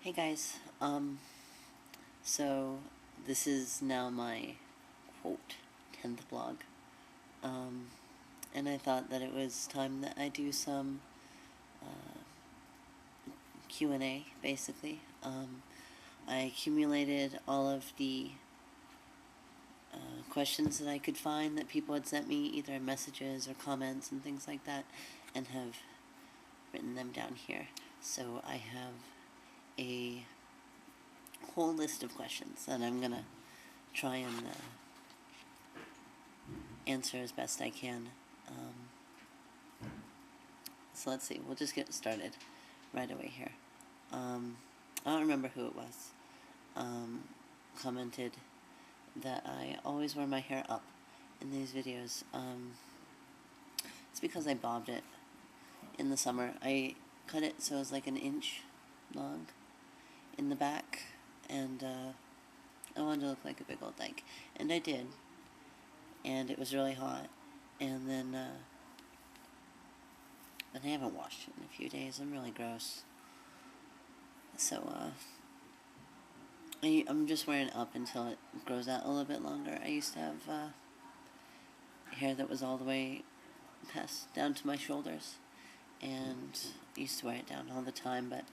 Hey guys, so this is now my quote 10th blog, and I thought that it was time that I do some Q&A, basically. I accumulated all of the questions that I could find that people had sent me, either in messages or comments and things like that, and have written them down here. So I have a whole list of questions that I'm gonna try and answer as best I can. So let's see, we'll just get started right away here. I don't remember who it was, commented that I always wear my hair up in these videos. It's because I bobbed it in the summer. I cut it so it was like an inch long in the back, and I wanted to look like a big old dyke, and I did, and it was really hot, and then I haven't washed it in a few days. I'm really gross. So I'm just wearing it up until it grows out a little bit longer. I used to have hair that was all the way past down to my shoulders, and I used to wear it down all the time, but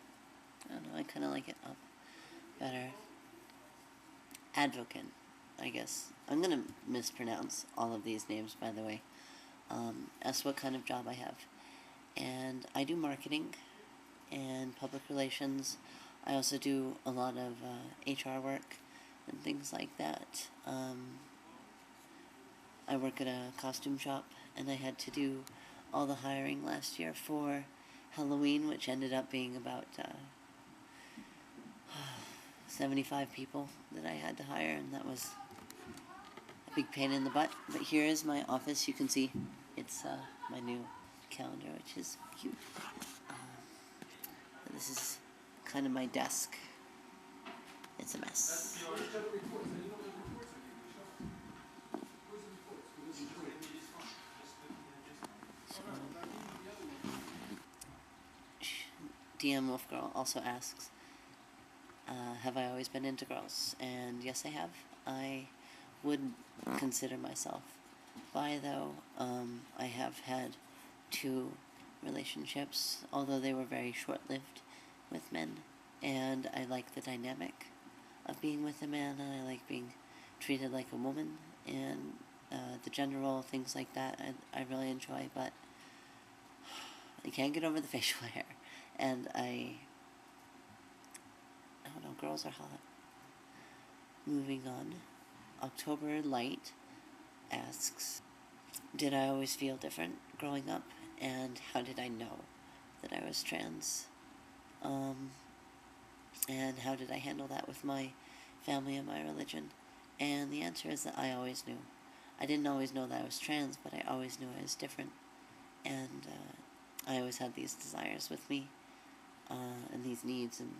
I don't know, I kind of like it up better. Advocate, I guess. I'm gonna mispronounce all of these names, by the way. Ask what kind of job I have. And I do marketing and public relations. I also do a lot of HR work and things like that. I work at a costume shop, and I had to do all the hiring last year for Halloween, which ended up being about 75 people that I had to hire, and that was a big pain in the butt. But here is my office. You can see it's my new calendar, which is cute. This is kind of my desk. It's a mess. So, DM Wolf Girl also asks, have I always been into girls? And yes, I have. I would consider myself bi, though. I have had 2 relationships, although they were very short-lived, with men, and I like the dynamic of being with a man, and I like being treated like a woman, and the gender role, things like that, I really enjoy, but I can't get over the facial hair, and I don't know, girls are hot. Moving on, October Light asks, did I always feel different growing up, and how did I know that I was trans? And how did I handle that with my family and my religion? And the answer is that I always knew. I didn't always know that I was trans, but I always knew I was different. And I always had these desires with me, and these needs, and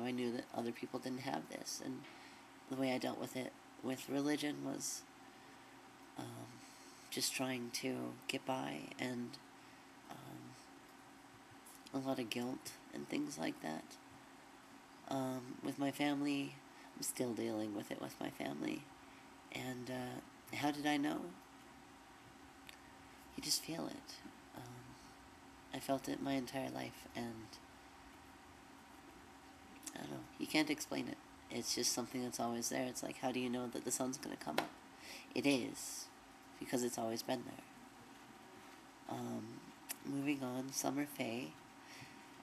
I knew that other people didn't have this. And the way I dealt with it with religion was just trying to get by, and a lot of guilt and things like that. With my family, I'm still dealing with it with my family. And how did I know? You just feel it. I felt it my entire life, and I don't know, you can't explain it. It's just something that's always there. It's like, how do you know that the sun's going to come up? It is, because it's always been there. Moving on, Summer Faye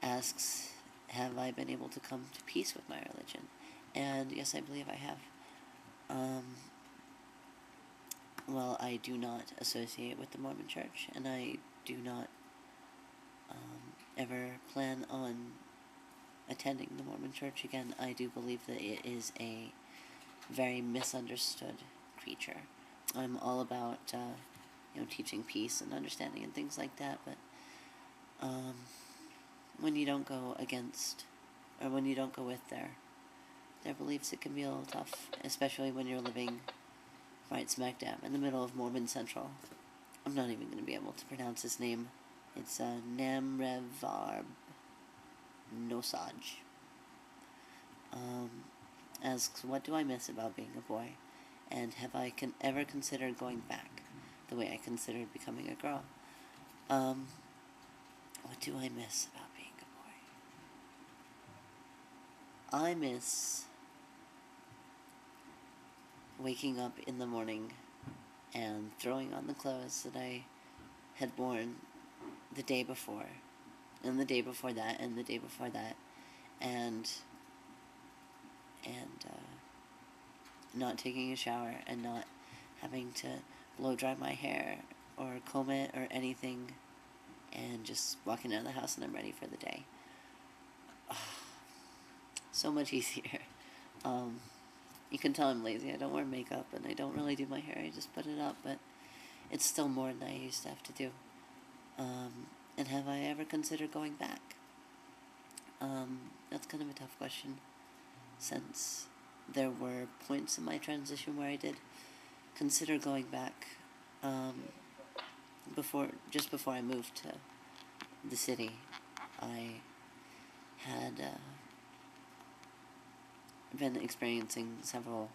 asks, have I been able to come to peace with my religion? And yes, I believe I have. Well, I do not associate with the Mormon Church, and I do not ever plan on attending the Mormon Church again. I do believe that it is a very misunderstood creature. I'm all about teaching peace and understanding and things like that, but when you don't go against, or when you don't go with their beliefs, it can be a little tough, especially when you're living right smack dab in the middle of Mormon Central. I'm not even going to be able to pronounce his name. It's Namrevarb. Nosage asks, what do I miss about being a boy? And have I ever considered going back the way I considered becoming a girl? What do I miss about being a boy? I miss waking up in the morning and throwing on the clothes that I had worn the day before, and the day before that, and the day before that, and not taking a shower and not having to blow dry my hair or comb it or anything, and just walking out of the house and I'm ready for the day. So much easier. You can tell I'm lazy. I don't wear makeup and I don't really do my hair. I just put it up, but it's still more than I used to have to do. And have I ever considered going back? That's kind of a tough question, since there were points in my transition where I did consider going back. Just before I moved to the city, I had been experiencing several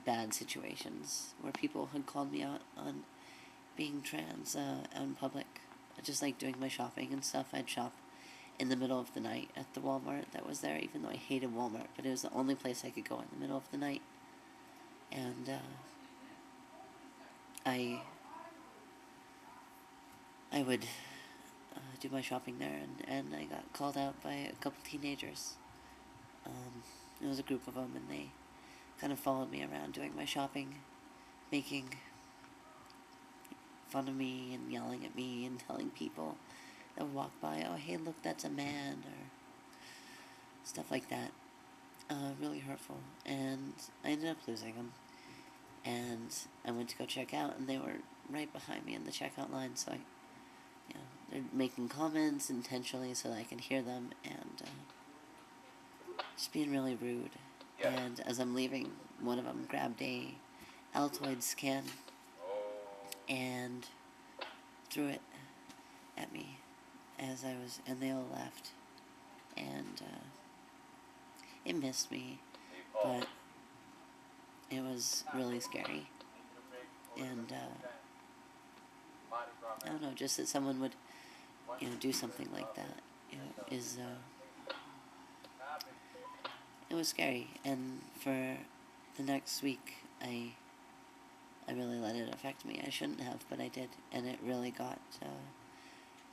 bad situations where people had called me out on being trans out in public. Just like doing my shopping and stuff. I'd shop in the middle of the night at the Walmart that was there, even though I hated Walmart, but it was the only place I could go in the middle of the night. And I would do my shopping there, and I got called out by a couple teenagers. It was a group of them, and they kind of followed me around doing my shopping, making fun of me and yelling at me and telling people that would walk by, oh, hey, look, that's a man, or stuff like that. Really hurtful. And I ended up losing them. And I went to go check out, and they were right behind me in the checkout line, so they're making comments intentionally so that I can hear them, and just being really rude. Yeah. And as I'm leaving, one of them grabbed a Altoid scan and threw it at me and they all left, and it missed me, but it was really scary, and I don't know, just that someone would, do something like that, is, it was scary, and for the next week, I really let it affect me. I shouldn't have, but I did, and it really got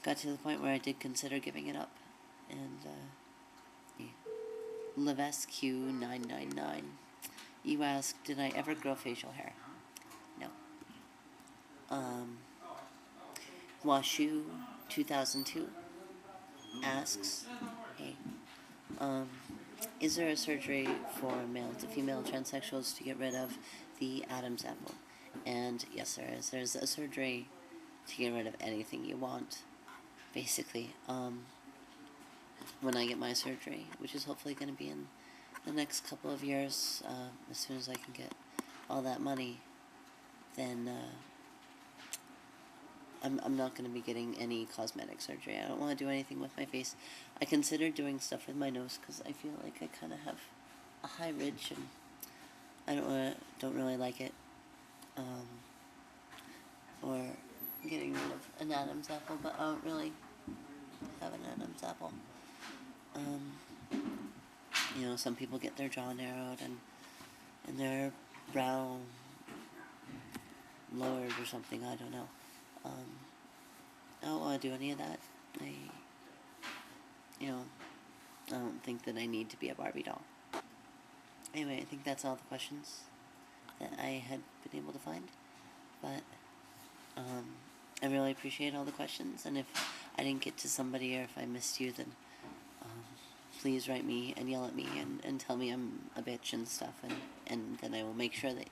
to the point where I did consider giving it up. And Levesque999, you ask, did I ever grow facial hair? No. Washu 2002 asks, hey, is there a surgery for male to female transsexuals to get rid of the Adam's apple? And yes, there is. There's a surgery to get rid of anything you want, basically. When I get my surgery, which is hopefully going to be in the next couple of years, as soon as I can get all that money, then I'm not going to be getting any cosmetic surgery. I don't want to do anything with my face. I considered doing stuff with my nose because I feel like I kind of have a high ridge, and I don't really like it. Or getting rid of an Adam's apple, but I don't really have an Adam's apple. Some people get their jaw narrowed and their brow lowered or something. I don't know. I don't want to do any of that. I don't think that I need to be a Barbie doll. Anyway, I think that's all the questions that I had been able to find. But I really appreciate all the questions, and if I didn't get to somebody or if I missed you, then please write me and yell at me and tell me I'm a bitch and stuff, and then I will make sure that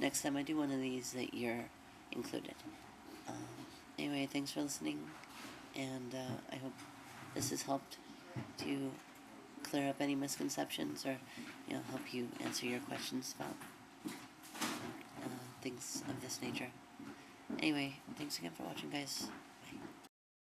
next time I do one of these that you're included. Anyway, thanks for listening, and I hope this has helped to clear up any misconceptions or help you answer your questions about things of this nature. Anyway, thanks again for watching, guys.